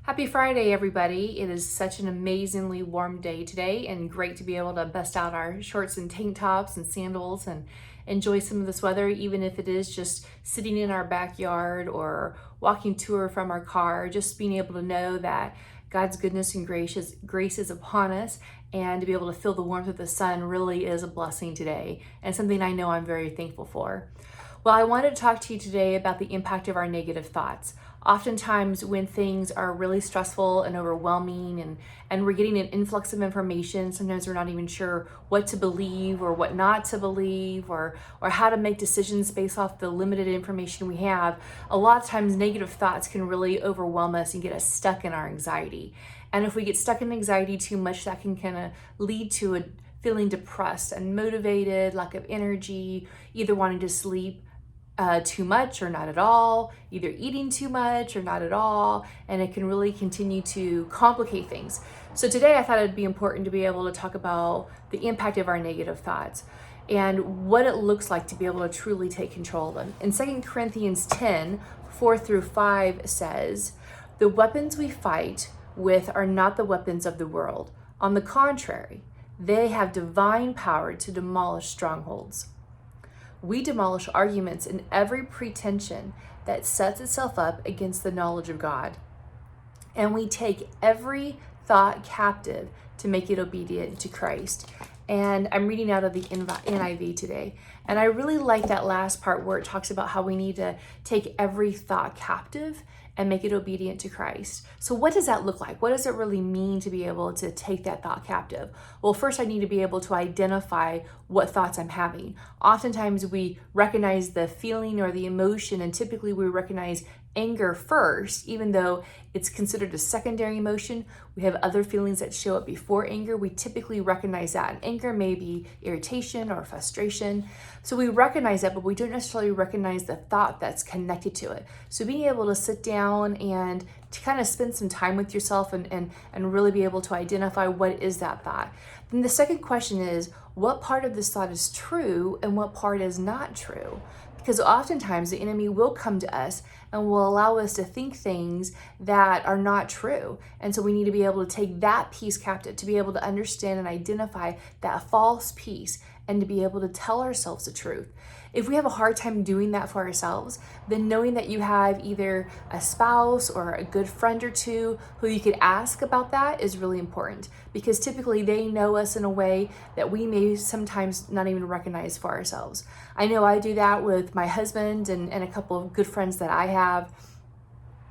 Happy Friday, everybody. It is such an amazingly warm day today and great to be able to bust out our shorts and tank tops and sandals and enjoy some of this weather, even if it is just sitting in our backyard or walking to or from our car, just being able to know that God's goodness and grace is upon us, and to be able to feel the warmth of the sun really is a blessing today and something I know I'm very thankful for. Well, I wanted to talk to you today about the impact of our negative thoughts. Oftentimes when things are really stressful and overwhelming and we're getting an influx of information, sometimes we're not even sure what to believe or what not to believe or how to make decisions based off the limited information we have. A lot of times negative thoughts can really overwhelm us and get us stuck in our anxiety. And if we get stuck in anxiety too much, that can kind of lead to a feeling depressed and motivated, lack of energy, either wanting to sleep too much or not at all, either eating too much or not at all, and it can really continue to complicate things. So today I thought it'd be important to be able to talk about the impact of our negative thoughts and what it looks like to be able to truly take control of them. In 2 Corinthians 10, 4-5 says, "The weapons we fight with are not the weapons of the world. On the contrary, they have divine power to demolish strongholds. We demolish arguments and every pretension that sets itself up against the knowledge of God. And we take every thought captive to make it obedient to Christ." And I'm reading out of the NIV today. And I really like that last part where it talks about how we need to take every thought captive and make it obedient to Christ. So what does that look like? What does it really mean to be able to take that thought captive? Well, first I need to be able to identify what thoughts I'm having. Oftentimes we recognize the feeling or the emotion, and typically we recognize anger first, even though it's considered a secondary emotion. We have other feelings that show up before anger. We typically recognize that. And anger may be irritation or frustration. So we recognize that, but we don't necessarily recognize the thought that's connected to it. So being able to sit down and to kind of spend some time with yourself and really be able to identify what is that thought. Then the second question is, what part of this thought is true and what part is not true? Because oftentimes the enemy will come to us and will allow us to think things that are not true. And so we need to be able to take that piece captive, to be able to understand and identify that false piece, and to be able to tell ourselves the truth. If we have a hard time doing that for ourselves, then knowing that you have either a spouse or a good friend or two who you could ask about that is really important, because typically they know us in a way that we may sometimes not even recognize for ourselves. I know I do that with my husband and a couple of good friends that I have.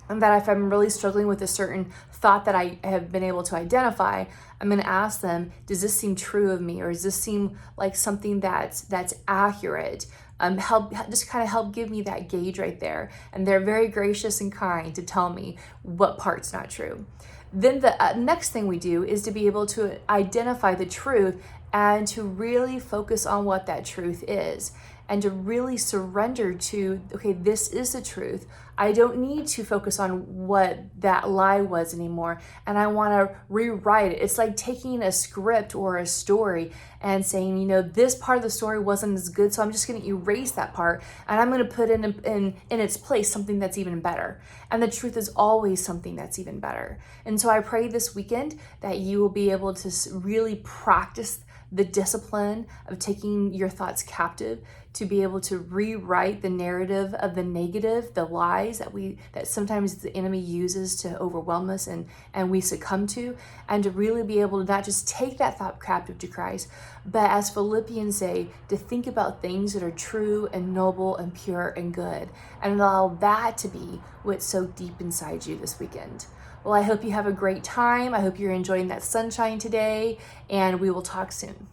And that if I'm really struggling with a certain thought that I have been able to identify, I'm going to ask them, does this seem true of me? Or does this seem like something that's accurate? Help give me that gauge right there. And they're very gracious and kind to tell me what part's not true. Then the next thing we do is to be able to identify the truth and to really focus on what that truth is, and to really surrender to, okay, this is the truth. I don't need to focus on what that lie was anymore, and I want to rewrite it. It's like taking a script or a story and saying, this part of the story wasn't as good, so I'm just going to erase that part, and I'm going to put in its place something that's even better. And the truth is always something that's even better. And so I pray this weekend that you will be able to really practice the discipline of taking your thoughts captive, to be able to rewrite the narrative of the negative, the lies that sometimes the enemy uses to overwhelm us and we succumb to, and to really be able to not just take that thought captive to Christ, but as Philippians say, to think about things that are true and noble and pure and good, and allow that to be what's so deep inside you this weekend. Well, I hope you have a great time. I hope you're enjoying that sunshine today, and we will talk soon.